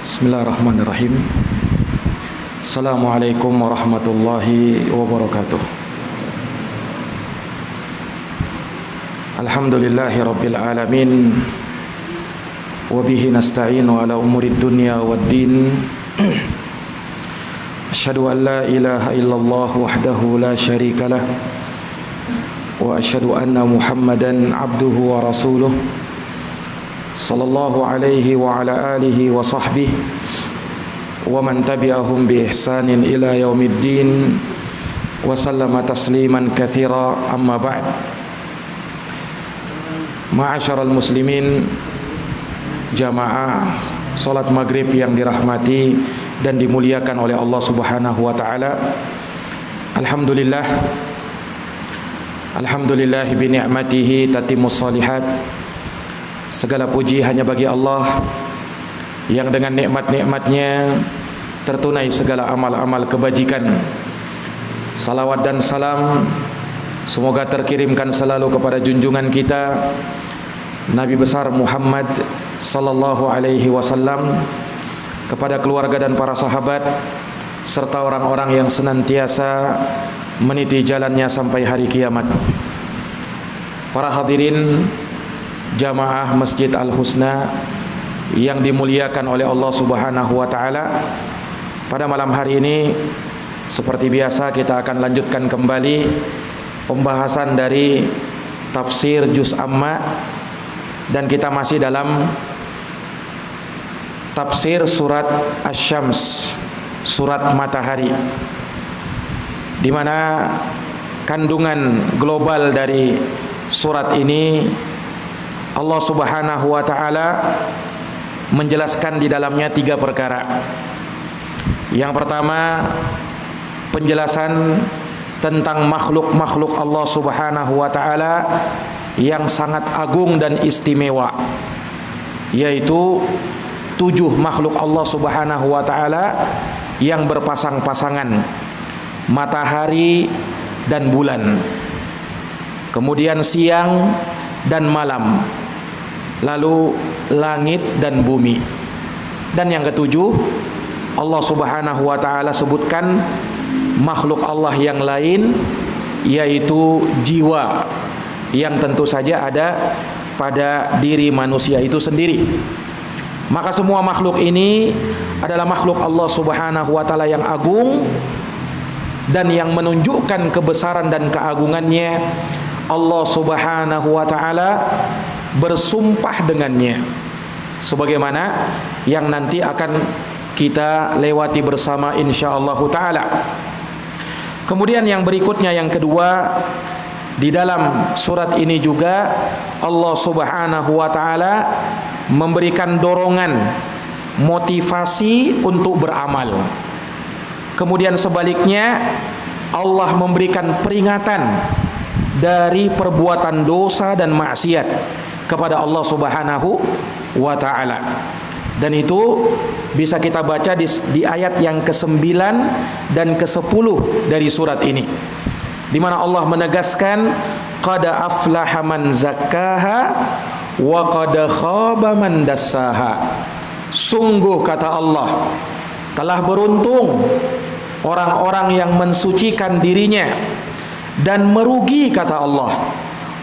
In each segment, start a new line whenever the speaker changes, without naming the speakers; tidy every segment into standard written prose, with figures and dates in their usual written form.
Bismillahirrahmanirrahim. Assalamualaikum warahmatullahi wabarakatuh. Alhamdulillahi rabbil alamin. Wabihi nasta'inu ala umurid dunya waddin. Asyhadu an la ilaha illallah wahdahu la syarikalah. Wa asyhadu anna Muhammadan abduhu wa rasuluh. Sallallahu alaihi wa ala alihi wa sahbihi wa man tabi'ahum bi ihsanin ila yaumiddin wa sallama tasliman katsira, amma ba'd. Ma'asyiral muslimin, jamaah salat maghrib yang dirahmati dan dimuliakan oleh Allah Subhanahu wa taala. Alhamdulillah bi ni'matihi tatimmus shalihat. Segala puji hanya bagi Allah yang dengan nikmat-nikmatnya tertunai segala amal-amal kebajikan. Salawat dan salam semoga terkirimkan selalu kepada junjungan kita Nabi besar Muhammad sallallahu alaihi wasallam, kepada keluarga dan para sahabat serta orang-orang yang senantiasa meniti jalannya sampai hari kiamat. Para hadirin jamaah Masjid Al-Husna yang dimuliakan oleh Allah Subhanahu wa taala, pada malam hari ini seperti biasa kita akan lanjutkan kembali pembahasan dari tafsir juz amma, dan kita masih dalam tafsir surat Asy-Syams, surat matahari, di mana kandungan global dari surat ini Allah Subhanahu wa taala menjelaskan di dalamnya 3 perkara. Yang pertama, penjelasan tentang makhluk-makhluk Allah Subhanahu wa taala yang sangat agung dan istimewa, yaitu 7 makhluk Allah Subhanahu wa taala yang berpasang-pasangan, matahari dan bulan, kemudian siang dan malam, lalu langit dan bumi. Dan yang ketujuh, Allah Subhanahu wa taala sebutkan makhluk Allah yang lain, yaitu jiwa, yang tentu saja ada pada diri manusia itu sendiri. Maka semua makhluk ini adalah makhluk Allah Subhanahu wa taala yang agung dan yang menunjukkan kebesaran dan keagungannya. Allah Subhanahu wa taala bersumpah dengannya, sebagaimana yang nanti akan kita lewati bersama insyaallah taala. Kemudian yang berikutnya, yang kedua, di dalam surat ini juga Allah Subhanahu wa taala memberikan dorongan, motivasi untuk beramal. Kemudian sebaliknya, Allah memberikan peringatan dari perbuatan dosa dan maksiat kepada Allah Subhanahu wa taala. Dan itu bisa kita baca di ayat yang ke-9 dan ke-10 dari surat ini, di mana Allah menegaskan qad aflaha man zakkaha wa qad khaba man dassaha. Sungguh, kata Allah, telah beruntung orang-orang yang mensucikan dirinya, dan merugi, kata Allah,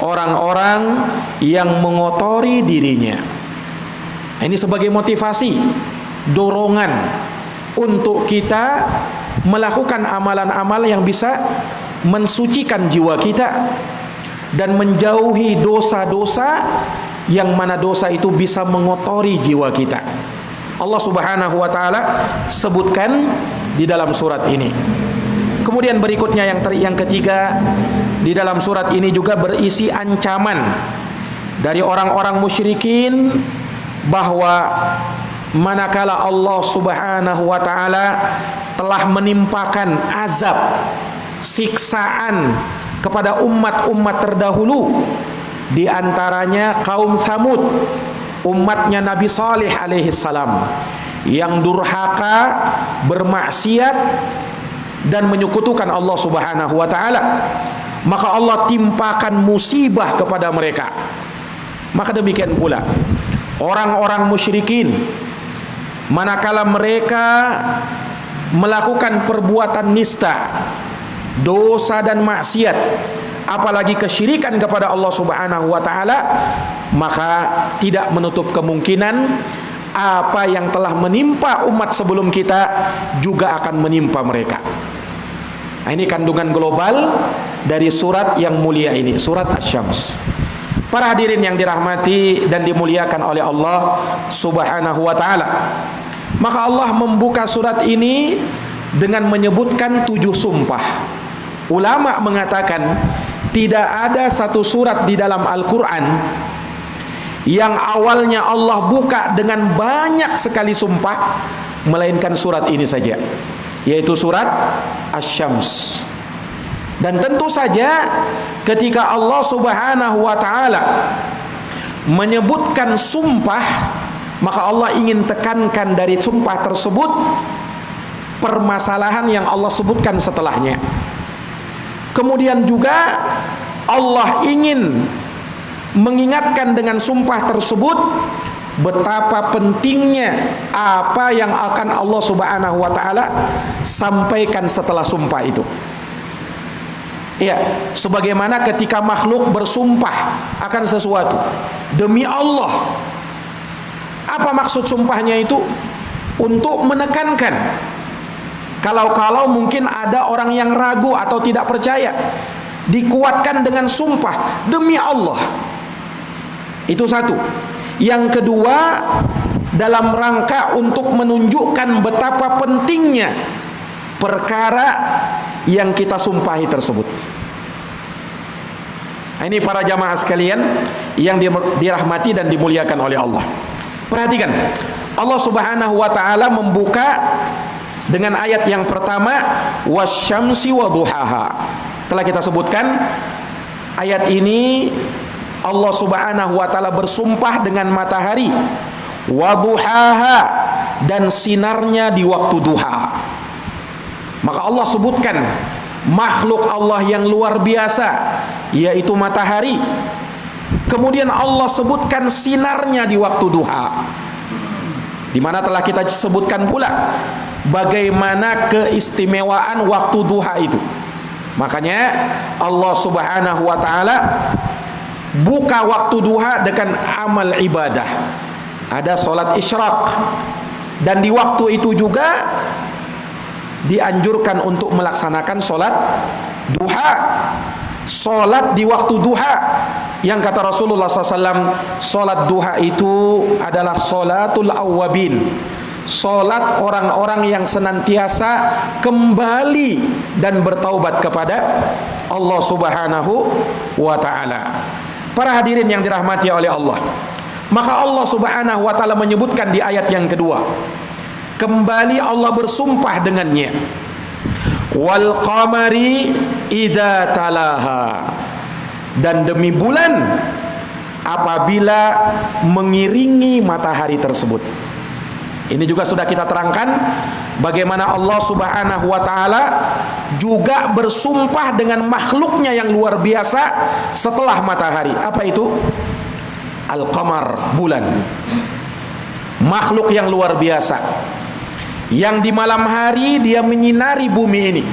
orang-orang yang mengotori dirinya. Ini sebagai motivasi, dorongan untuk kita melakukan amalan-amal yang bisa mensucikan jiwa kita dan menjauhi dosa-dosa yang mana dosa itu bisa mengotori jiwa kita. Allah Subhanahu wa taala sebutkan di dalam surat ini. Kemudian berikutnya yang ketiga, di dalam surat ini juga berisi ancaman dari orang-orang musyrikin, bahwa manakala Allah Subhanahu wa taala telah menimpakan azab, siksaan kepada umat-umat terdahulu, di antaranya kaum Tsamud, umatnya Nabi Saleh alaihi salam, yang durhaka, bermaksiat dan menyekutukan Allah Subhanahu wa taala. Maka Allah timpakan musibah kepada mereka. Maka demikian pula orang-orang musyrikin manakala mereka melakukan perbuatan nista, dosa dan maksiat, apalagi kesyirikan kepada Allah Subhanahu wa taala, maka tidak menutup kemungkinan apa yang telah menimpa umat sebelum kita juga akan menimpa mereka. Nah, ini kandungan global dari surat yang mulia ini, surat Asy-Syams. Para hadirin yang dirahmati dan dimuliakan oleh Allah Subhanahu wa taala, maka Allah membuka surat ini dengan menyebutkan 7 sumpah. Ulama mengatakan tidak ada satu surat di dalam Al-Quran yang awalnya Allah buka dengan banyak sekali sumpah, melainkan surat ini saja, yaitu surat Asy-Syams. Dan tentu saja ketika Allah Subhanahu wa taala menyebutkan sumpah, maka Allah ingin tekankan dari sumpah tersebut permasalahan yang Allah sebutkan setelahnya. Kemudian juga Allah ingin mengingatkan dengan sumpah tersebut betapa pentingnya apa yang akan Allah Subhanahu wa taala sampaikan setelah sumpah itu. Ya, sebagaimana ketika makhluk bersumpah akan sesuatu demi Allah. Apa maksud sumpahnya itu? Untuk menekankan kalau mungkin ada orang yang ragu atau tidak percaya, dikuatkan dengan sumpah demi Allah. Itu satu. Yang kedua, dalam rangka untuk menunjukkan betapa pentingnya perkara yang kita sumpahi tersebut. Nah, ini para jamaah sekalian yang dirahmati dan dimuliakan oleh Allah. Perhatikan, Allah Subhanahu wa taala membuka dengan ayat yang pertama, wasyamsi waduhaha. Telah kita sebutkan ayat ini Allah Subhanahu wa taala bersumpah dengan matahari, waduhaha, dan sinarnya di waktu duha. Maka Allah sebutkan makhluk Allah yang luar biasa, yaitu matahari. Kemudian Allah sebutkan sinarnya di waktu duha, di mana telah kita sebutkan pula bagaimana keistimewaan waktu duha itu. Makanya Allah Subhanahu wa taala buka waktu duha dengan amal ibadah. Ada sholat isyraq, dan di waktu itu juga dianjurkan untuk melaksanakan sholat duha. Sholat di waktu duha, yang kata Rasulullah SAW, sholat duha itu adalah sholatul awwabin, sholat orang-orang yang senantiasa kembali dan bertaubat kepada Allah Subhanahu wa ta'ala. Para hadirin yang dirahmati oleh Allah, maka Allah Subhanahu wa ta'ala menyebutkan di ayat yang kedua, kembali Allah bersumpah dengannya, wal qamari idza talaha, dan demi bulan apabila mengiringi matahari tersebut. Ini juga sudah kita terangkan bagaimana Allah Subhanahu wa taala juga bersumpah dengan makhluknya yang luar biasa setelah matahari. Apa itu? Al-qamar, bulan. Makhluk yang luar biasa, yang di malam hari dia menyinari bumi ini,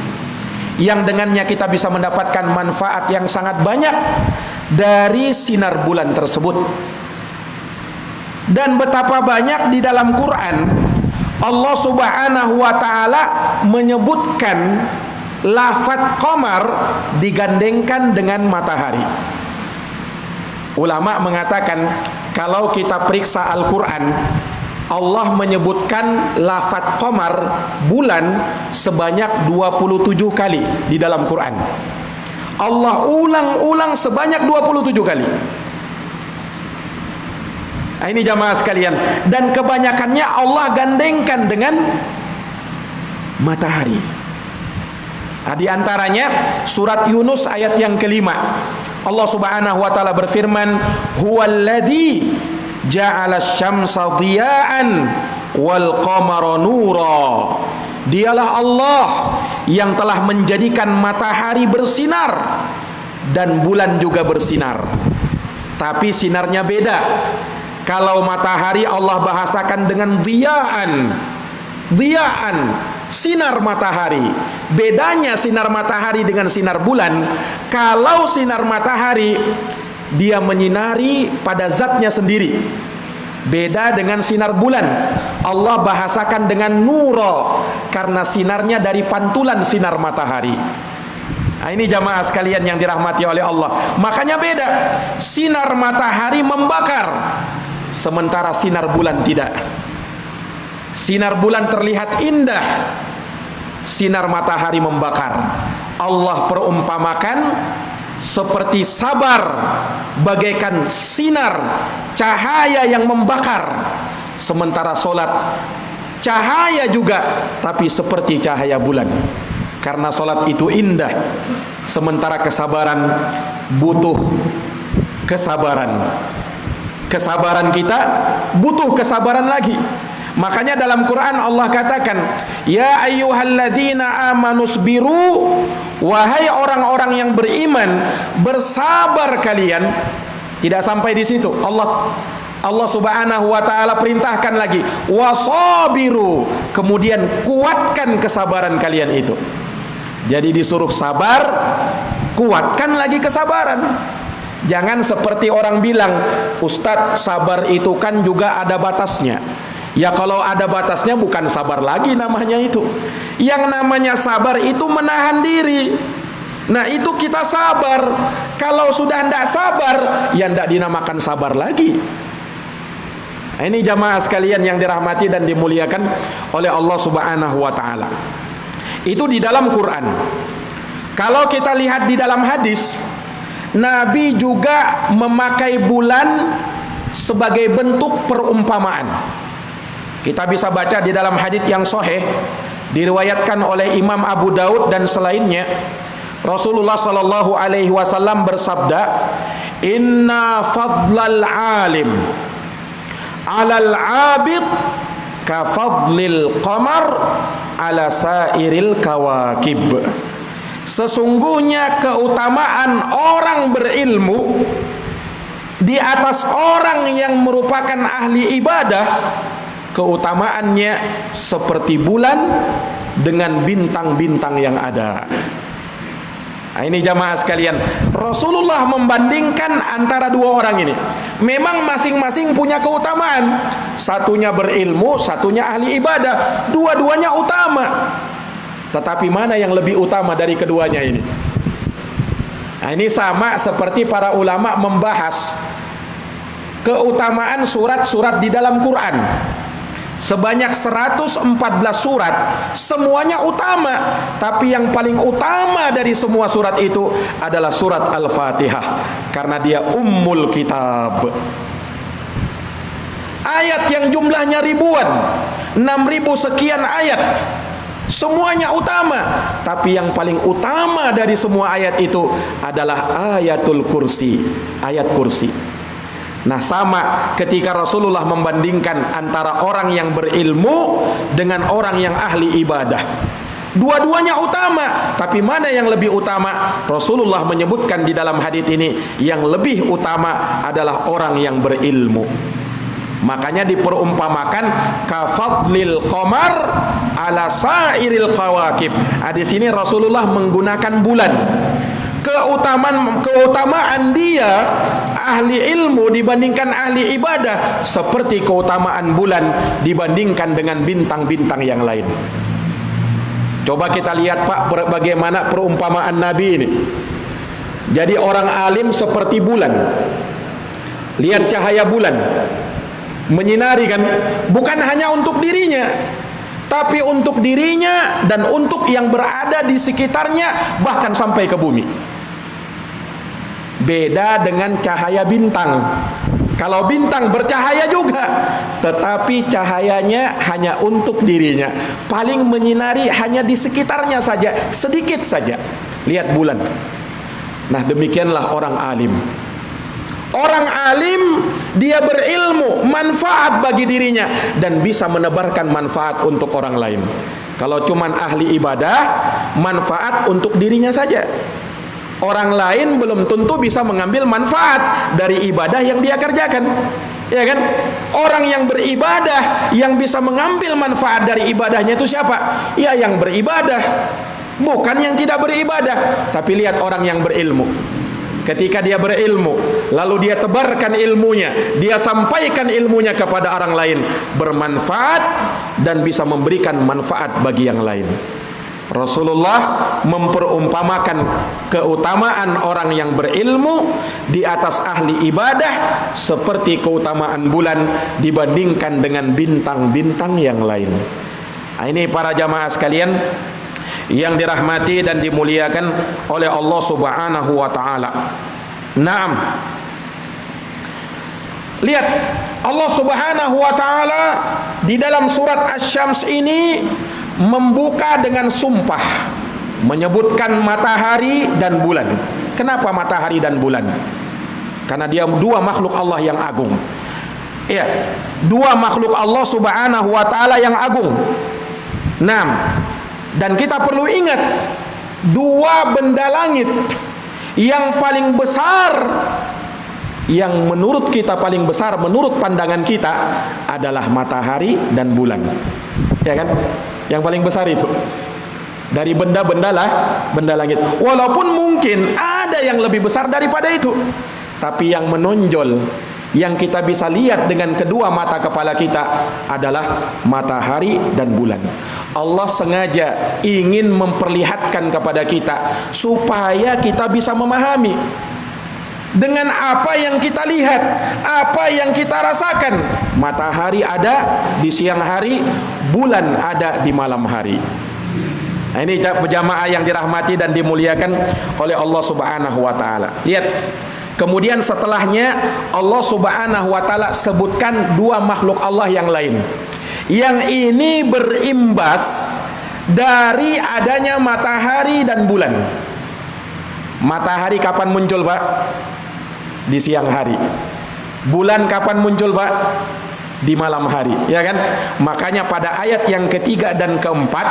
yang dengannya kita bisa mendapatkan manfaat yang sangat banyak dari sinar bulan tersebut. Dan betapa banyak di dalam Quran Allah Subhanahu wa taala menyebutkan lafaz qamar digandengkan dengan matahari. Ulama mengatakan kalau kita periksa Al-Quran, Allah menyebutkan lafaz qamar, bulan, sebanyak 27 kali di dalam Quran. Allah ulang-ulang sebanyak 27 kali. Nah, ini jamaah sekalian, dan kebanyakannya Allah gandengkan dengan matahari. Nah, di antaranya surat Yunus ayat yang kelima, Allah Subhanahu wa taala berfirman, huwallazi ja'ala asy-syamsa dhiya'an wal qamara nura. Dialah Allah yang telah menjadikan matahari bersinar dan bulan juga bersinar. Tapi sinarnya beda. Kalau matahari Allah bahasakan dengan dhiya'an. Dhiya'an, sinar matahari. Bedanya sinar matahari dengan sinar bulan, kalau sinar matahari dia menyinari pada zatnya sendiri. Beda dengan sinar bulan, Allah bahasakan dengan nuro, karena sinarnya dari pantulan sinar matahari. Nah, ini jamaah sekalian yang dirahmati oleh Allah. Makanya beda. Sinar matahari membakar, sementara sinar bulan tidak. Sinar bulan terlihat indah, sinar matahari membakar. Allah perumpamakan seperti sabar, bagaikan sinar cahaya yang membakar. Sementara solat cahaya juga, tapi seperti cahaya bulan. Karena solat itu indah, sementara kesabaran butuh kesabaran. Kesabaran kita butuh kesabaran lagi. Makanya dalam Quran Allah katakan, ya ayyuhalladzina amanusbiru, wahai orang-orang yang beriman, bersabar kalian. Tidak sampai di situ. Allah Subhanahu wa taala perintahkan lagi, wasabiru, kemudian kuatkan kesabaran kalian itu. Jadi disuruh sabar, kuatkan lagi kesabaran. Jangan seperti orang bilang, Ustadz, sabar itu kan juga ada batasnya. Ya kalau ada batasnya bukan sabar lagi namanya itu. Yang namanya sabar itu menahan diri. Nah itu kita sabar. Kalau sudah tidak sabar, ya tidak dinamakan sabar lagi. Nah, ini jamaah sekalian yang dirahmati dan dimuliakan oleh Allah Subhanahu wa taala. Itu di dalam Quran. Kalau kita lihat di dalam hadis, Nabi juga memakai bulan sebagai bentuk perumpamaan. Kita bisa baca di dalam hadis yang sahih, diriwayatkan oleh Imam Abu Daud dan selainnya. Rasulullah sallallahu alaihi wasallam bersabda, "Inna fadlal alim 'alal 'abid ka fadlil qamar 'ala sairil kawakib." Sesungguhnya keutamaan orang berilmu di atas orang yang merupakan ahli ibadah, keutamaannya seperti bulan dengan bintang-bintang yang ada. Nah, ini jamaah sekalian, Rasulullah membandingkan antara dua orang ini. Memang masing-masing punya keutamaan. Satunya berilmu, satunya ahli ibadah. Dua-duanya utama. Tetapi mana yang lebih utama dari keduanya ini? Nah, ini sama seperti para ulama membahas keutamaan surat-surat di dalam Quran. Sebanyak 114 surat, semuanya utama, tapi yang paling utama dari semua surat itu adalah surat Al-Fatihah, karena dia ummul kitab. Ayat yang jumlahnya ribuan, 6.000 sekian ayat, semuanya utama, tapi yang paling utama dari semua ayat itu adalah ayatul kursi, ayat kursi. Nah, sama ketika Rasulullah membandingkan antara orang yang berilmu dengan orang yang ahli ibadah. Dua-duanya utama, tapi mana yang lebih utama? Rasulullah menyebutkan di dalam hadis ini, yang lebih utama adalah orang yang berilmu. Makanya diperumpamakan kafadlil qamar ala sairil kawakib. Di sini Rasulullah menggunakan bulan. Keutamaan dia ahli ilmu dibandingkan ahli ibadah seperti keutamaan bulan dibandingkan dengan bintang-bintang yang lain. Coba kita lihat Pak, bagaimana perumpamaan Nabi ini. Jadi orang alim seperti bulan. Lihat cahaya bulan menyinari kan, bukan hanya untuk dirinya, tapi untuk dirinya dan untuk yang berada di sekitarnya, bahkan sampai ke bumi. Beda dengan cahaya bintang. Kalau bintang bercahaya juga, tetapi cahayanya hanya untuk dirinya, paling menyinari hanya di sekitarnya saja, sedikit saja. Lihat bulan. Nah, demikianlah orang alim. Orang alim, dia berilmu, manfaat bagi dirinya, dan bisa menebarkan manfaat untuk orang lain. Kalau cuman ahli ibadah, manfaat untuk dirinya saja. Orang lain belum tentu bisa mengambil manfaat dari ibadah yang dia kerjakan. Ya kan? Orang yang beribadah, yang bisa mengambil manfaat dari ibadahnya itu siapa? Ya yang beribadah, bukan yang tidak beribadah. Tapi lihat orang yang berilmu. Ketika dia berilmu, lalu dia tebarkan ilmunya, dia sampaikan ilmunya kepada orang lain, bermanfaat dan bisa memberikan manfaat bagi yang lain. Rasulullah memperumpamakan keutamaan orang yang berilmu di atas ahli ibadah seperti keutamaan bulan dibandingkan dengan bintang-bintang yang lain. Nah, ini para jamaah sekalian yang dirahmati dan dimuliakan oleh Allah Subhanahu wa taala. Naam. Lihat, Allah Subhanahu wa taala di dalam surat Asy-Syams ini membuka dengan sumpah, menyebutkan matahari dan bulan. Kenapa matahari dan bulan? Karena dia dua makhluk Allah yang agung. Iya, dua makhluk Allah Subhanahu wa taala yang agung. Naam. Dan kita perlu ingat, dua benda langit yang paling besar, yang menurut kita paling besar, menurut pandangan kita adalah matahari dan bulan. Ya kan? Yang paling besar itu dari benda-benda lah, benda langit. Walaupun mungkin ada yang lebih besar daripada itu, tapi yang menonjol, yang kita bisa lihat dengan kedua mata kepala kita adalah matahari dan bulan. Allah sengaja ingin memperlihatkan kepada kita supaya kita bisa memahami dengan apa yang kita lihat, apa yang kita rasakan. Matahari ada di siang hari, bulan ada di malam hari. Nah, ini jamaah yang dirahmati dan dimuliakan oleh Allah Subhanahu wa taala. Lihat, kemudian setelahnya Allah Subhanahu wa taala sebutkan dua makhluk Allah yang lain. Yang ini berimbas dari adanya matahari dan bulan. Matahari kapan muncul, Pak? Di siang hari. Bulan kapan muncul, Pak? Di malam hari, ya kan? Makanya pada ayat yang ketiga dan keempat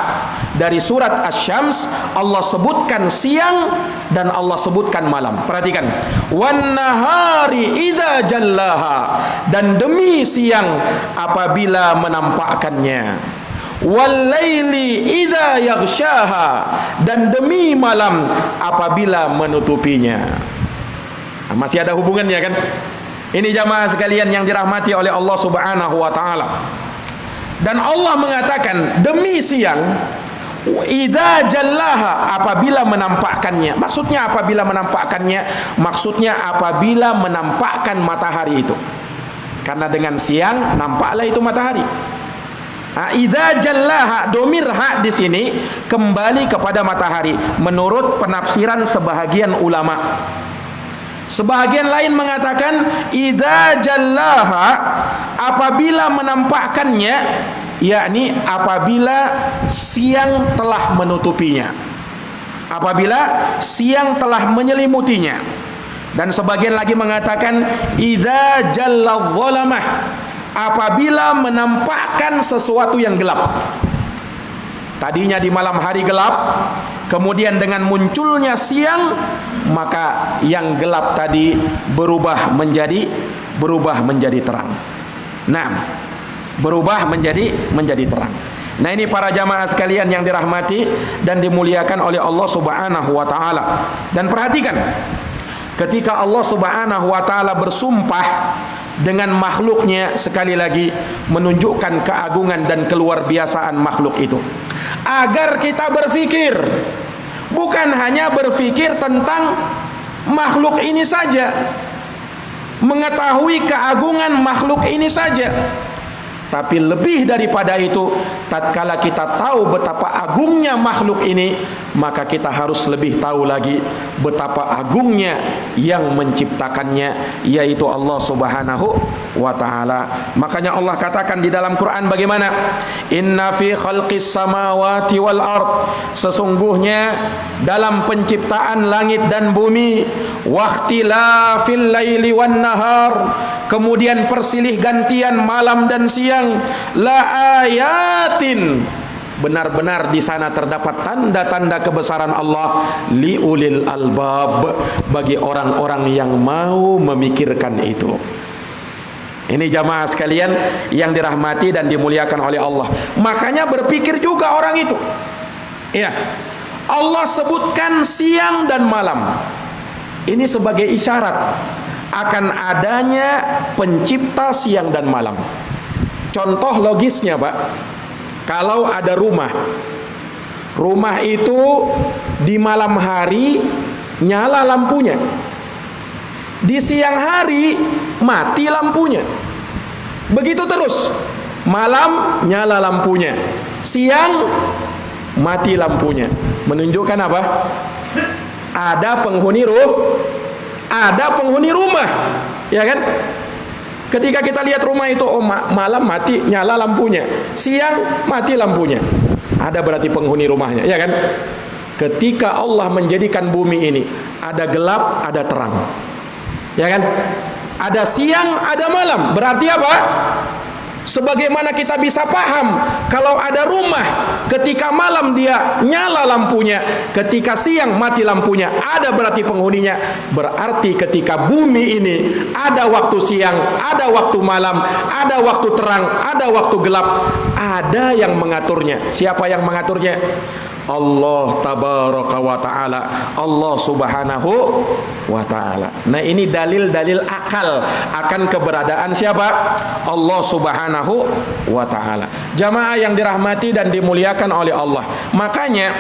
dari surat Asy-Syams, Allah sebutkan siang dan Allah sebutkan malam. Perhatikan, wan nahari idza jallaha, dan demi siang apabila menampakkannya, wal laili idza yaghshaha, dan demi malam apabila menutupinya. Nah, masih ada hubungannya kan? Ini jamaah sekalian yang dirahmati oleh Allah Subhanahu wa taala. Dan Allah mengatakan demi siang, idza jallaha, apabila menampakkannya. Maksudnya apabila menampakkannya? Maksudnya apabila menampakkan matahari itu. Karena dengan siang nampaklah itu matahari. Nah, idza jallaha, domir ha di sini kembali kepada matahari menurut penafsiran sebahagian ulama. Sebahagian lain mengatakan idza jallaha, apabila menampakkannya, yakni apabila siang telah menutupinya, apabila siang telah menyelimutinya. Dan sebagian lagi mengatakan idza jalla dhalamah, apabila menampakkan sesuatu yang gelap. Tadinya di malam hari gelap, kemudian dengan munculnya siang, maka yang gelap tadi berubah menjadi terang. Nah, berubah menjadi terang. Nah, ini para jamaah sekalian yang dirahmati dan dimuliakan oleh Allah Subhanahu wa taala. Dan perhatikan, ketika Allah Subhanahu wa taala bersumpah dengan makhluknya, sekali lagi menunjukkan keagungan dan keluar biasaan makhluk itu, agar kita berpikir, bukan hanya berpikir tentang makhluk ini saja, mengetahui keagungan makhluk ini saja, tapi lebih daripada itu, tatkala kita tahu betapa agungnya makhluk ini, maka kita harus lebih tahu lagi betapa agungnya yang menciptakannya, yaitu Allah Subhanahu wa taala. Makanya Allah katakan di dalam Quran bagaimana? Inna fi khalqis samawati wal ard, sesungguhnya dalam penciptaan langit dan bumi, waqtilafil laili wan nahar, kemudian persilih gantian malam dan siang, la ayatin, benar-benar di sana terdapat tanda-tanda kebesaran Allah, liulil albab, bagi orang-orang yang mau memikirkan itu. Ini jamaah sekalian yang dirahmati dan dimuliakan oleh Allah. Makanya berpikir juga orang itu. Ya, Allah sebutkan siang dan malam. Ini sebagai isyarat akan adanya pencipta siang dan malam. Contoh logisnya, Pak. Kalau ada rumah itu di malam hari nyala lampunya, di siang hari mati lampunya. Begitu terus. Malam nyala lampunya, siang mati lampunya. Menunjukkan apa? Ada penghuni rumah, ya kan? Ketika kita lihat rumah itu, oh malam mati nyala lampunya, siang mati lampunya. Ada berarti penghuni rumahnya, ya kan? Ketika Allah menjadikan bumi ini, ada gelap, ada terang. Ya kan? Ada siang, ada malam. Berarti apa? Sebagaimana kita bisa paham, kalau ada rumah, ketika malam dia nyala lampunya, ketika siang mati lampunya, ada berarti penghuninya. Berarti ketika bumi ini ada waktu siang, ada waktu malam, ada waktu terang, ada waktu gelap, ada yang mengaturnya. Siapa yang mengaturnya? Allah tabaraka wa ta'ala, Allah subhanahu wa ta'ala. Nah, ini dalil-dalil akal akan keberadaan siapa? Allah subhanahu wa ta'ala. Jamaah yang dirahmati dan dimuliakan oleh Allah, makanya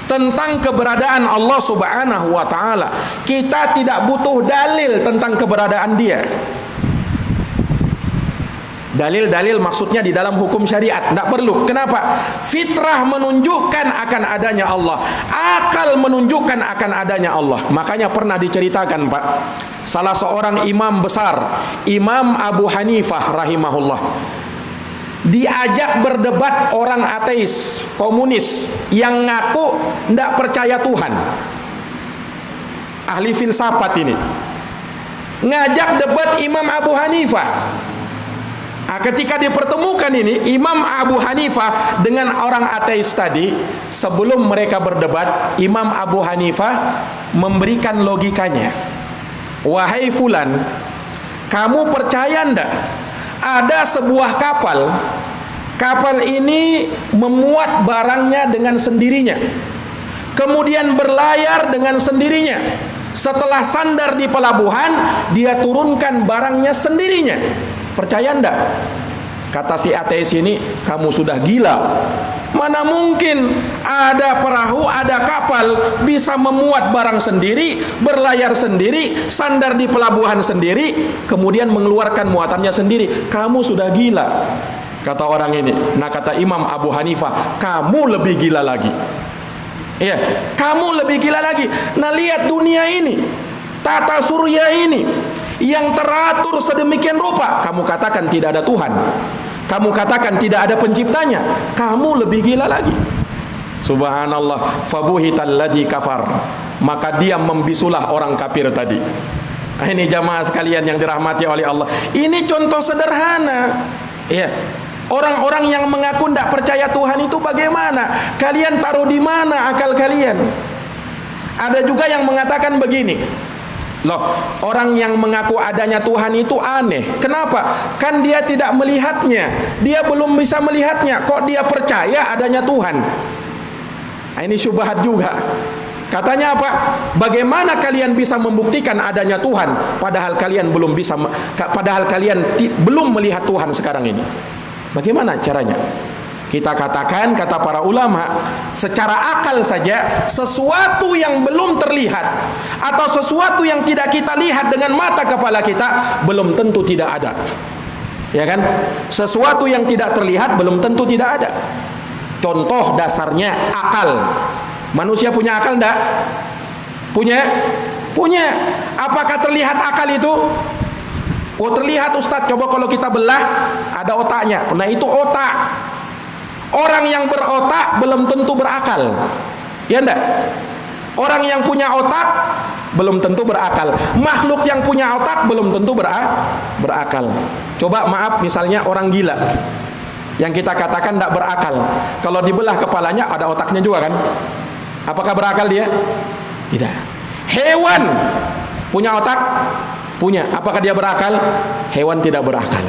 tentang keberadaan Allah subhanahu wa ta'ala, kita tidak butuh dalil tentang keberadaan dia. Dalil-dalil maksudnya di dalam hukum syariat tidak perlu. Kenapa? Fitrah menunjukkan akan adanya Allah, akal menunjukkan akan adanya Allah. Makanya pernah diceritakan, Pak, salah seorang imam besar, Imam Abu Hanifah rahimahullah, diajak berdebat orang ateis, komunis yang ngaku tidak percaya Tuhan. Ahli filsafat ini ngajak debat Imam Abu Hanifah. Ketika dipertemukan ini Imam Abu Hanifah dengan orang ateis tadi, sebelum mereka berdebat, Imam Abu Hanifah memberikan logikanya. Wahai fulan, kamu percaya ndak ada sebuah kapal? Kapal ini memuat barangnya dengan sendirinya, kemudian berlayar dengan sendirinya. Setelah sandar di pelabuhan, dia turunkan barangnya sendirinya. Percaya enggak? Kata si ateis ini, kamu sudah gila. Mana mungkin ada perahu, ada kapal bisa memuat barang sendiri, berlayar sendiri, sandar di pelabuhan sendiri, kemudian mengeluarkan muatannya sendiri. Kamu sudah gila, kata orang ini. Nah, kata Imam Abu Hanifah, kamu lebih gila lagi. Iya, kamu lebih gila lagi. Nah, lihat dunia ini, tata surya ini yang teratur sedemikian rupa, kamu katakan tidak ada Tuhan, kamu katakan tidak ada penciptanya, kamu lebih gila lagi. Subhanallah, fabuhital ladzi kafar, maka dia membisulah orang kafir tadi. Nah, ini jamaah sekalian yang dirahmati oleh Allah, ini contoh sederhana. Ya, orang-orang yang mengaku tidak percaya Tuhan itu bagaimana? Kalian taruh di mana akal kalian? Ada juga yang mengatakan begini, loh, orang yang mengaku adanya Tuhan itu aneh. Kenapa? Kan dia tidak melihatnya, dia belum bisa melihatnya, kok dia percaya adanya Tuhan? Nah, ini syubhat juga. Katanya apa? Bagaimana kalian bisa membuktikan adanya Tuhan padahal kalian belum bisa, padahal kalian belum melihat Tuhan sekarang ini? Bagaimana caranya? Kita katakan, kata para ulama, secara akal saja, sesuatu yang belum terlihat atau sesuatu yang tidak kita lihat dengan mata kepala kita belum tentu tidak ada. Ya kan? Sesuatu yang tidak terlihat belum tentu tidak ada. Contoh dasarnya akal. Manusia punya akal enggak? Punya? Punya. Apakah terlihat akal itu? Oh, terlihat, Ustadz. Coba kalau kita belah, ada otaknya. Nah, itu otak. Orang yang berotak belum tentu berakal. Ya enggak? Orang yang punya otak belum tentu berakal. Makhluk yang punya otak belum tentu berakal. Coba maaf, misalnya orang gila yang kita katakan tidak berakal, kalau dibelah kepalanya ada otaknya juga kan? Apakah berakal dia? Tidak. Hewan punya otak? Punya. Apakah dia berakal? Hewan tidak berakal.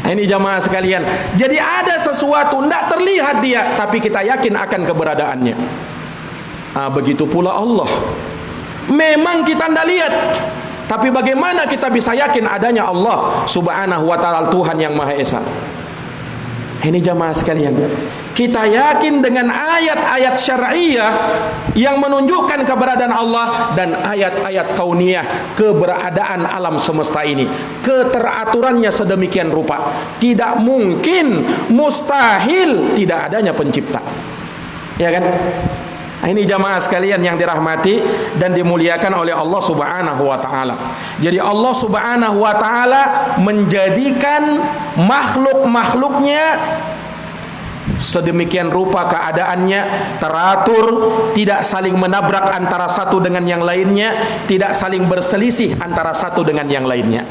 Ini jamaah sekalian. Jadi ada sesuatu tidak terlihat dia, tapi kita yakin akan keberadaannya. Begitu pula Allah. Memang kita tidak lihat, tapi bagaimana kita bisa yakin adanya Allah subhanahu wa ta'ala, Tuhan yang Maha Esa. Ini jamaah sekalian, kita yakin dengan ayat-ayat syar'iyah yang menunjukkan keberadaan Allah, dan ayat-ayat kauniyah, keberadaan alam semesta ini, keteraturannya sedemikian rupa. Tidak mungkin, mustahil tidak adanya pencipta. Ya kan? Ini jamaah sekalian yang dirahmati dan dimuliakan oleh Allah subhanahu wa ta'ala. Jadi Allah subhanahu wa ta'ala menjadikan makhluk-makhluknya sedemikian rupa keadaannya, teratur, tidak saling menabrak antara satu dengan yang lainnya, tidak saling berselisih antara satu dengan yang lainnya.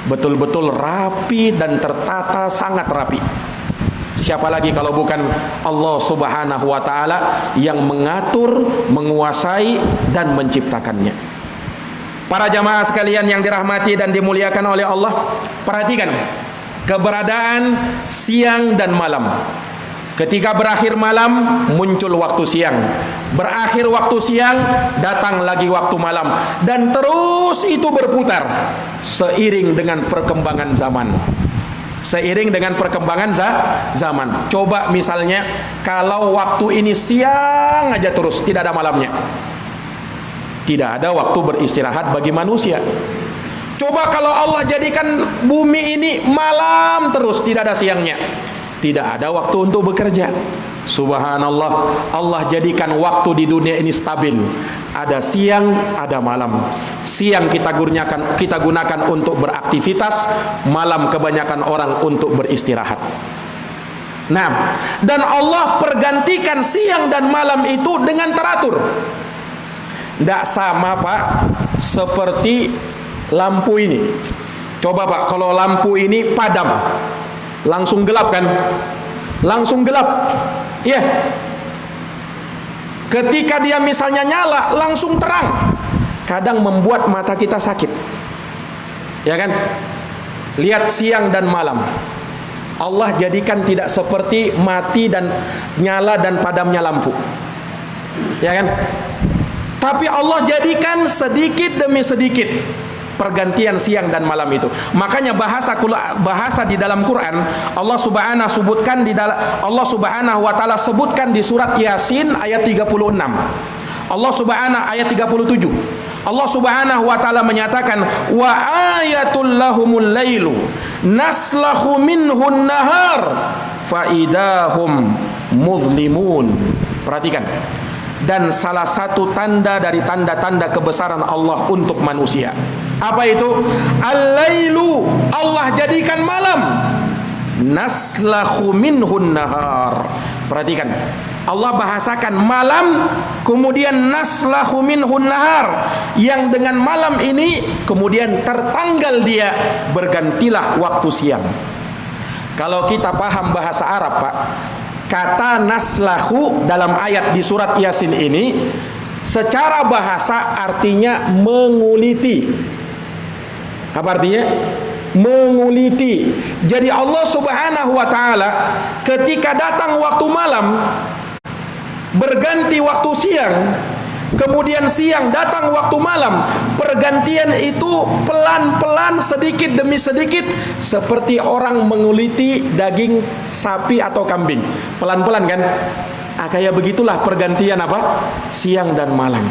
Betul-betul rapi dan tertata, sangat rapi. Siapa lagi kalau bukan Allah subhanahu wa ta'ala yang mengatur, menguasai, dan menciptakannya. Para jamaah sekalian yang dirahmati dan dimuliakan oleh Allah, perhatikan keberadaan siang dan malam. Ketika berakhir malam, muncul waktu siang. Berakhir waktu siang, datang lagi waktu malam. Dan terus itu berputar seiring dengan perkembangan zaman. Seiring dengan perkembangan zaman. Coba misalnya kalau waktu ini siang aja terus, tidak ada malamnya, tidak ada waktu beristirahat bagi manusia. Coba kalau Allah jadikan bumi ini malam terus, tidak ada siangnya, tidak ada waktu untuk bekerja. Subhanallah, Allah jadikan waktu di dunia ini stabil. Ada siang, ada malam. Siang kita gunakan untuk beraktivitas, malam kebanyakan orang untuk beristirahat. Nah, dan Allah pergantikan siang dan malam itu dengan teratur. Tidak sama Pak, seperti lampu ini. Coba Pak, kalau lampu ini padam, langsung gelap kan? Langsung gelap. Ya. Ketika dia misalnya nyala, langsung terang. Kadang membuat mata kita sakit. Ya kan? Lihat siang dan malam. Allah jadikan tidak seperti mati dan nyala dan padamnya lampu. Ya kan? Tapi Allah jadikan sedikit demi sedikit pergantian siang dan malam itu. Makanya bahasa di dalam Quran Allah Subhanahu wa taala sebutkan di surat Yasin ayat 36. Allah Subhanahu ayat 37. Allah Subhanahu wa taala menyatakan wa ayatul lahumul lailu naslahu minhun nahar faidahum muzlimun. Perhatikan. Dan salah satu tanda dari tanda-tanda kebesaran Allah untuk manusia, apa itu? Al-lailu, Allah jadikan malam, naslahu minhun nahar. Perhatikan, Allah bahasakan malam, kemudian naslahu minhun nahar, yang dengan malam ini kemudian tertanggal dia, bergantilah waktu siang. Kalau kita paham bahasa Arab Pak, kata naslahu dalam ayat di surat Yasin ini secara bahasa artinya menguliti. Apa artinya? Menguliti. Jadi Allah Subhanahu wa taala ketika datang waktu malam berganti waktu siang, kemudian siang datang waktu malam, pergantian itu pelan-pelan, sedikit demi sedikit, seperti orang menguliti daging sapi atau kambing. Pelan-pelan kan? Kayak begitulah pergantian apa? Siang dan malam.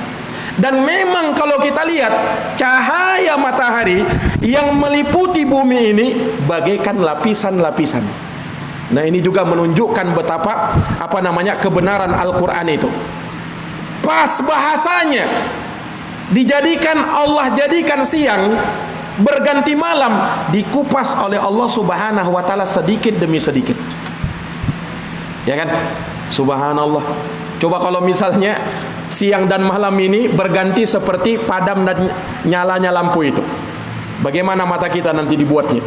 Dan memang kalau kita lihat cahaya matahari yang meliputi bumi ini bagaikan lapisan-lapisan. Nah, ini juga menunjukkan betapa kebenaran Al-Qur'an itu. Pas bahasanya dijadikan, Allah jadikan siang berganti malam, dikupas oleh Allah Subhanahu wa taala sedikit demi sedikit. Ya kan? Subhanallah. Coba kalau misalnya siang dan malam ini berganti seperti padam dan nyalanya lampu itu, bagaimana mata kita nanti dibuatnya?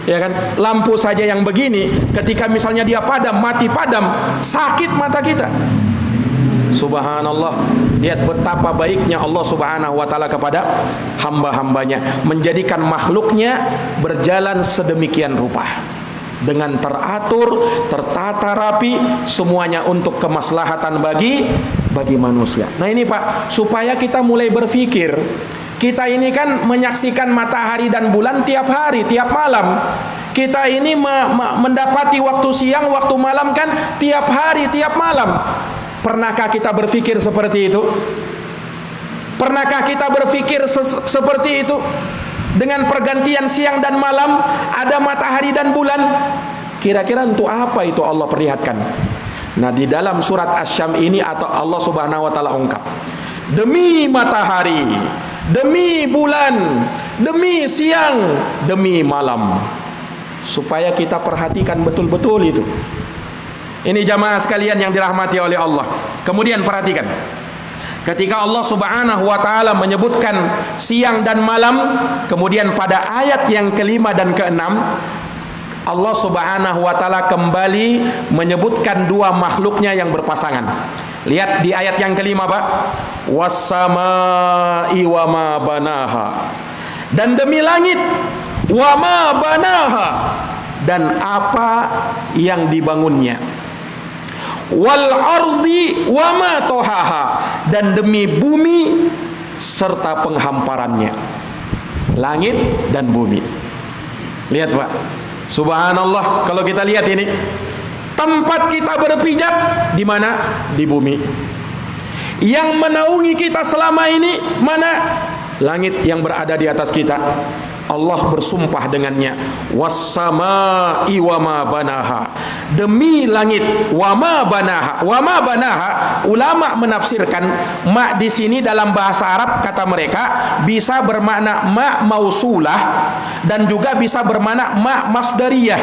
Ya kan? Lampu saja yang begini, ketika misalnya dia padam, mati padam, sakit mata kita. Subhanallah. Lihat betapa baiknya Allah Subhanahu wa taala kepada hamba-hambanya, menjadikan makhluknya berjalan sedemikian rupa dengan teratur, tertata rapi, semuanya untuk kemaslahatan bagi manusia. Nah ini Pak, supaya kita mulai berpikir, kita ini kan menyaksikan matahari dan bulan tiap hari, tiap malam. Kita ini mendapati waktu siang, waktu malam kan tiap hari, tiap malam. Pernahkah kita berpikir seperti itu? Pernahkah kita berpikir seperti itu? Dengan pergantian siang dan malam, ada matahari dan bulan. Kira-kira untuk apa itu Allah perlihatkan? Nah, di dalam surat Asy-Syams ini atau Allah Subhanahu wa taala ungkap, demi matahari, demi bulan, demi siang, demi malam. Supaya kita perhatikan betul-betul itu. Ini jamaah sekalian yang dirahmati oleh Allah. Kemudian perhatikan, ketika Allah Subhanahu wa taala menyebutkan siang dan malam, kemudian pada ayat yang kelima dan keenam, Allah Subhanahu wa taala kembali menyebutkan dua makhluknya yang berpasangan. Lihat di ayat yang kelima, Pak. Was-samaa'i wa ma banaha. Dan demi langit, wa ma banaha, dan apa yang dibangunnya. Wal ardi wa ma tohaha, dan demi bumi serta penghamparannya. Langit dan bumi. Lihat Pak, subhanallah, kalau kita lihat ini, tempat kita berpijak di mana? Di bumi. Yang menaungi kita selama ini mana? Langit yang berada di atas kita. Allah bersumpah dengannya, was-samaa'i wa ma banaha, demi langit, wa ma banaha. Wa ma banaha, ulama menafsirkan ma di sini dalam bahasa Arab kata mereka bisa bermakna ma mausulah dan juga bisa bermakna ma masdariyah.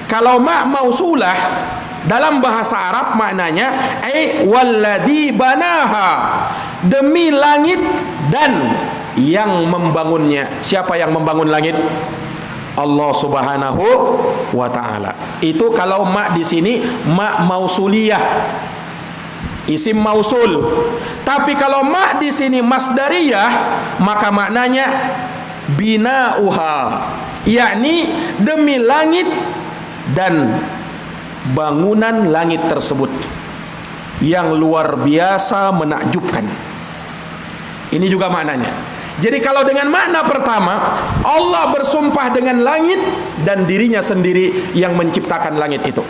Kalau ma mausulah dalam bahasa Arab maknanya walladzi banaha, demi langit dan yang membangunnya. Siapa yang membangun langit? Allah Subhanahu wa taala. Itu kalau ma di sini ma mausuliyah, isim mausul. Tapi kalau ma di sini masdariyah, maka maknanya binauha, yakni demi langit dan bangunan langit tersebut yang luar biasa menakjubkan. Ini juga maknanya. Jadi kalau dengan makna pertama, Allah bersumpah dengan langit dan dirinya sendiri yang menciptakan langit itu.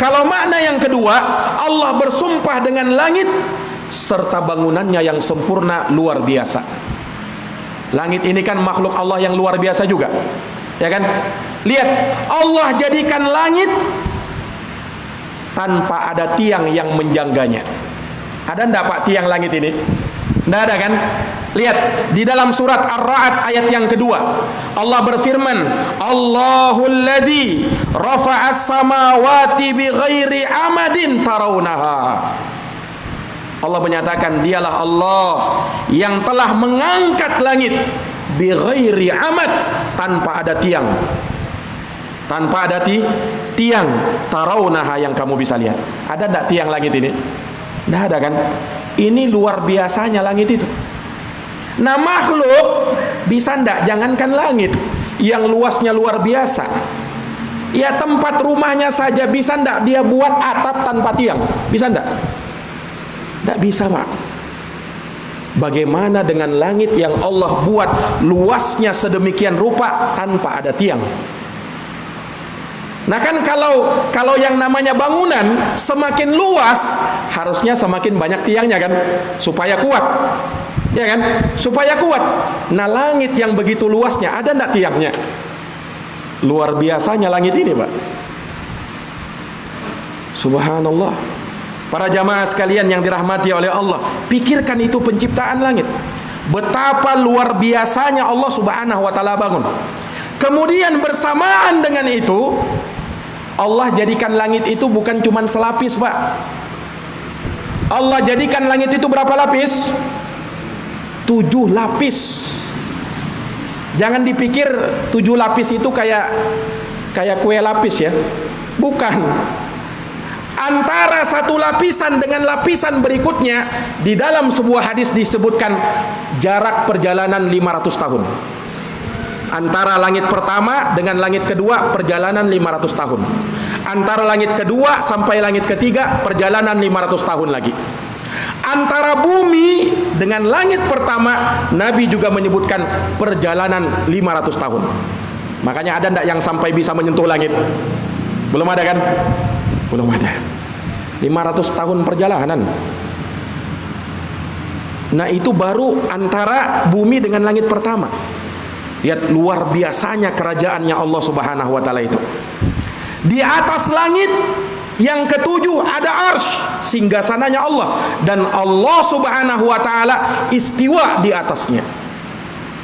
Kalau makna yang kedua, Allah bersumpah dengan langit serta bangunannya yang sempurna luar biasa. Langit ini kan makhluk Allah yang luar biasa juga, ya kan? Lihat, Allah jadikan langit tanpa ada tiang yang menjangganya. Ada enggak Pak tiang langit ini? Enggak ada kan? Lihat di dalam surat Ar-Ra'd ayat yang kedua, Allah berfirman, Allahul ladzi rafa'as samawati bighairi amadin tarawunaha. Allah menyatakan, dialah Allah yang telah mengangkat langit bighairi amad, tanpa ada tiang. Tanpa ada tiang, tarawunaha, yang kamu bisa lihat. Ada enggak tiang langit ini? Enggak ada kan? Ini luar biasanya langit itu. Nah, makhluk bisa ndak, jangankan langit yang luasnya luar biasa, ya tempat rumahnya saja bisa ndak dia buat atap tanpa tiang? Bisa ndak? Ndak bisa Pak. Bagaimana dengan langit yang Allah buat luasnya sedemikian rupa tanpa ada tiang? Nah kan kalau yang namanya bangunan semakin luas, harusnya semakin banyak tiangnya kan, supaya kuat. Ya kan? Supaya kuat. Nah, langit yang begitu luasnya ada enggak tiangnya? Luar biasanya langit ini, Pak. Subhanallah. Para jamaah sekalian yang dirahmati oleh Allah, pikirkan itu penciptaan langit. Betapa luar biasanya Allah Subhanahu wa taala bangun. Kemudian bersamaan dengan itu, Allah jadikan langit itu bukan cuma selapis, Pak. Allah jadikan langit itu berapa lapis? 7 lapis. Jangan dipikir 7 lapis itu kayak kue lapis ya. Bukan. Antara satu lapisan dengan lapisan berikutnya, di dalam sebuah hadis disebutkan jarak perjalanan 500 tahun. Antara langit pertama dengan langit kedua perjalanan 500 tahun. Antara langit kedua sampai langit ketiga perjalanan 500 tahun lagi. Antara bumi dengan langit pertama, Nabi juga menyebutkan perjalanan 500 tahun. Makanya ada enggak yang sampai bisa menyentuh langit? Belum ada kan? Belum ada. 500 tahun perjalanan. Nah, itu baru antara bumi dengan langit pertama. Lihat luar biasanya kerajaannya Allah Subhanahu wa taala itu. Di atas langit yang ketujuh ada arsy, singgasananya Allah, dan Allah Subhanahu wa taala istiwa di atasnya.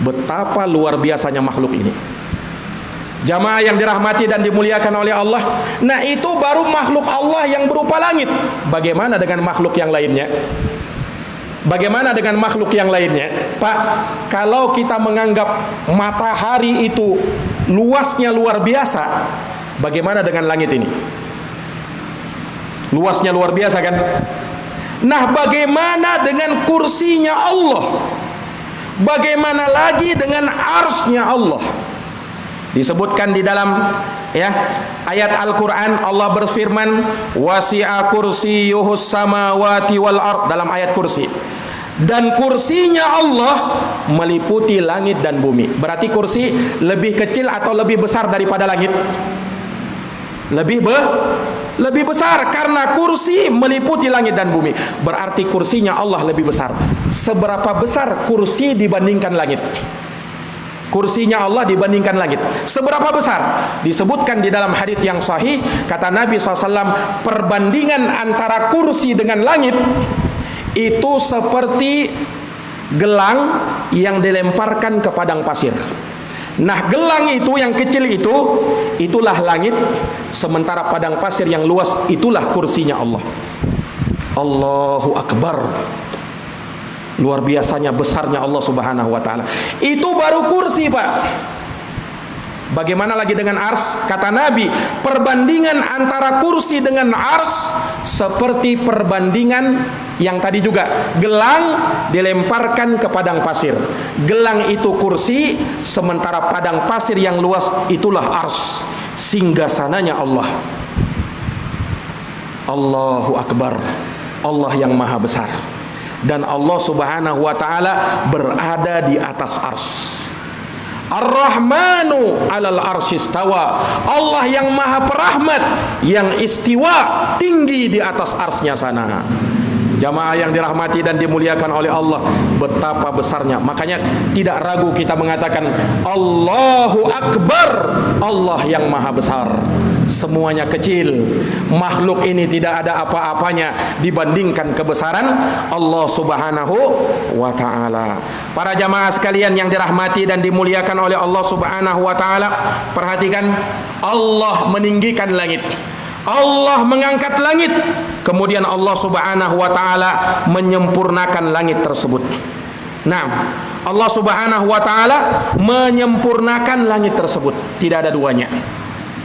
Betapa luar biasanya makhluk ini. Jamaah yang dirahmati dan dimuliakan oleh Allah. Nah, itu baru makhluk Allah yang berupa langit. Bagaimana dengan makhluk yang lainnya? Bagaimana dengan makhluk yang lainnya? Pak, kalau kita menganggap matahari itu luasnya luar biasa, bagaimana dengan langit ini? Luasnya luar biasa kan? Nah, bagaimana dengan kursinya Allah? Bagaimana lagi dengan arsy-nya Allah? Disebutkan di dalam ayat Al-Quran, Allah berfirman, wasi'a kursiyuhus samawati wal ard, dalam ayat kursi. Dan kursinya Allah meliputi langit dan bumi. Berarti kursi lebih kecil atau lebih besar daripada langit? Lebih besar, karena kursi meliputi langit dan bumi. Berarti kursinya Allah lebih besar. Seberapa besar kursi dibandingkan langit? Kursinya Allah dibandingkan langit, seberapa besar? Disebutkan di dalam hadits yang sahih, kata Nabi SAW, perbandingan antara kursi dengan langit itu seperti gelang yang dilemparkan ke padang pasir. Nah, gelang itu yang kecil itu, itulah langit, sementara padang pasir yang luas itulah kursinya Allah. Allahu Akbar. Luar biasanya besarnya Allah Subhanahu wa taala. Itu baru kursi, Pak. Bagaimana lagi dengan ars? Kata Nabi, perbandingan antara kursi dengan ars seperti perbandingan yang tadi juga, gelang dilemparkan ke padang pasir. Gelang itu kursi, sementara padang pasir yang luas itulah ars, singgasananya Allah. Allahu Akbar. Allah yang maha besar. Dan Allah Subhanahu wa taala berada di atas ars. Ar-Rahmanu 'alal arsy istawa. Allah yang maha perahmat, yang istiwa tinggi di atas arsy-Nya sana. Jamaah yang dirahmati dan dimuliakan oleh Allah, betapa besarnya. Makanya tidak ragu kita mengatakan Allahu Akbar. Allah yang maha besar. Semuanya kecil. Makhluk ini tidak ada apa-apanya dibandingkan kebesaran Allah Subhanahu wa taala. Para jamaah sekalian yang dirahmati dan dimuliakan oleh Allah Subhanahu wa taala, perhatikan, Allah meninggikan langit. Allah mengangkat langit. Kemudian Allah Subhanahu wa taala menyempurnakan langit tersebut. Nah, Allah Subhanahu wa taala menyempurnakan langit tersebut. Tidak ada duanya.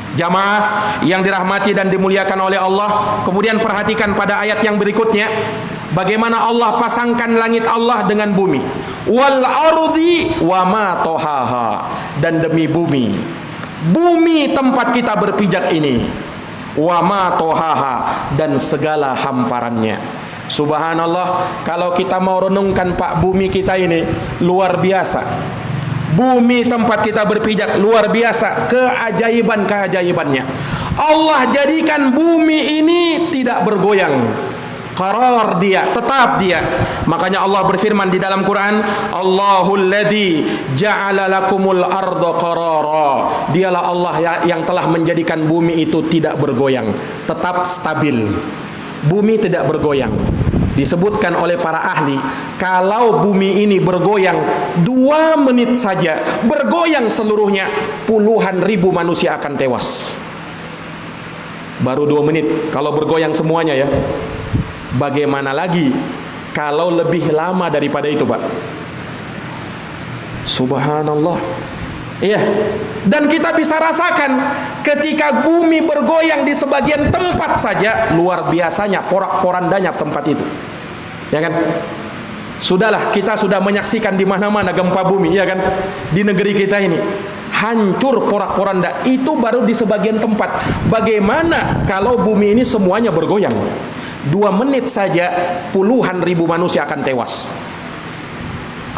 Jamaah yang dirahmati dan dimuliakan oleh Allah, kemudian perhatikan pada ayat yang berikutnya, bagaimana Allah pasangkan langit Allah dengan bumi. Wal ardi wa ma tohaha, dan demi bumi. Bumi tempat kita berpijak ini. Wa ma tohaha, dan segala hamparannya. Subhanallah, kalau kita mau renungkan, Pak, bumi kita ini luar biasa. Bumi tempat kita berpijak luar biasa, keajaiban-keajaibannya. Allah jadikan bumi ini tidak bergoyang, qarar dia, tetap dia. Makanya Allah berfirman di dalam Quran, Allahul ladzi ja'ala lakumul arda qarara. Dialah Allah yang telah menjadikan bumi itu tidak bergoyang, tetap stabil. Bumi tidak bergoyang. Disebutkan oleh para ahli, kalau bumi ini bergoyang 2 menit saja, bergoyang seluruhnya, puluhan ribu manusia akan tewas. Baru 2 menit kalau bergoyang semuanya ya. Bagaimana lagi kalau lebih lama daripada itu, Pak? Subhanallah. Iya. Dan kita bisa rasakan ketika bumi bergoyang di sebagian tempat saja, luar biasanya porak-porandanya tempat itu. Ya kan? Sudahlah, kita sudah menyaksikan di mana-mana gempa bumi, ya kan? Di negeri kita ini hancur porak-poranda, itu baru di sebagian tempat. Bagaimana kalau bumi ini semuanya bergoyang? 2 menit saja puluhan ribu manusia akan tewas.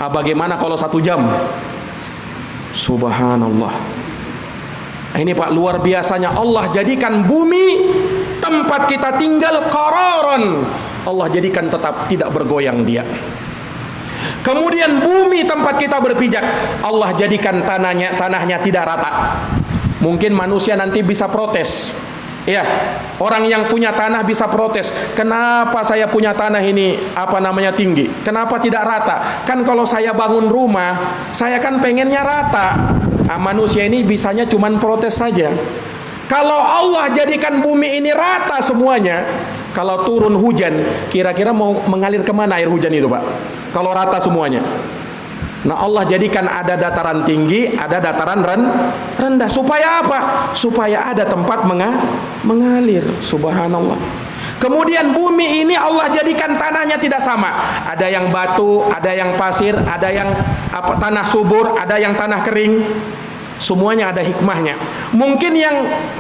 Bagaimana kalau 1 jam? Subhanallah. Ini Pak, luar biasanya Allah jadikan bumi tempat kita tinggal qararan. Allah jadikan tetap tidak bergoyang dia. Kemudian bumi tempat kita berpijak, Allah jadikan tanahnya tidak rata. Mungkin manusia nanti bisa protes. Ya, orang yang punya tanah bisa protes. Kenapa saya punya tanah ini tinggi? Kenapa tidak rata? Kan kalau saya bangun rumah, saya kan pengennya rata. Manusia ini bisanya cuman protes saja. Kalau Allah jadikan bumi ini rata semuanya, kalau turun hujan, kira-kira mau mengalir kemana air hujan itu, Pak? Kalau rata semuanya. Nah, Allah jadikan ada dataran tinggi, ada dataran rendah. Supaya apa? Supaya ada tempat mengalir. Subhanallah. Kemudian bumi ini Allah jadikan tanahnya tidak sama. Ada yang batu, ada yang pasir, ada yang tanah subur, ada yang tanah kering. Semuanya ada hikmahnya. Mungkin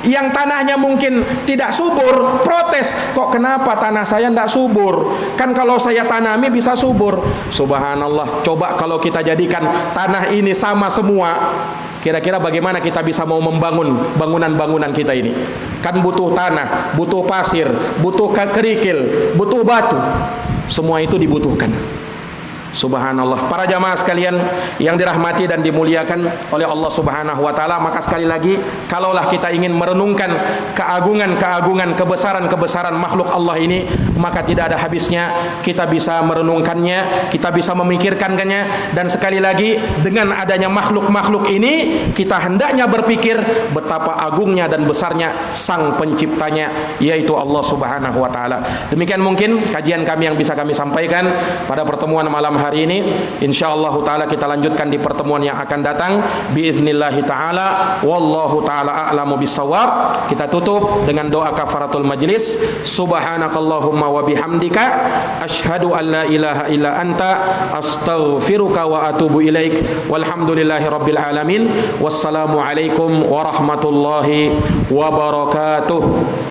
yang tanahnya mungkin tidak subur, protes, kok kenapa tanah saya tidak subur? Kan kalau saya tanami bisa subur. Subhanallah. Coba kalau kita jadikan tanah ini sama semua, kira-kira bagaimana kita bisa mau membangun bangunan-bangunan kita ini? Kan butuh tanah, butuh pasir, butuh kerikil, butuh batu. Semua itu dibutuhkan. Subhanallah. Para jamaah sekalian yang dirahmati dan dimuliakan oleh Allah Subhanahu wa taala, maka sekali lagi, kalaulah kita ingin merenungkan keagungan-keagungan, kebesaran-kebesaran makhluk Allah ini, maka tidak ada habisnya kita bisa merenungkannya, kita bisa memikirkannya. Dan sekali lagi, dengan adanya makhluk-makhluk ini, kita hendaknya berpikir betapa agungnya dan besarnya sang penciptanya, yaitu Allah Subhanahu wa taala. Demikian mungkin kajian kami yang bisa kami sampaikan pada pertemuan malam hari ini. Insyaallah taala kita lanjutkan di pertemuan yang akan datang biiznillah taala. Wallahu taala a'lamu bissawab. Kita tutup dengan doa kafaratul majlis. Subhanakallahumma wa bihamdika asyhadu an la ilaha illa anta astaghfiruka wa atubu ilaik. Walhamdulillahi rabbil alamin. Wassalamu alaikum warahmatullahi wabarakatuh.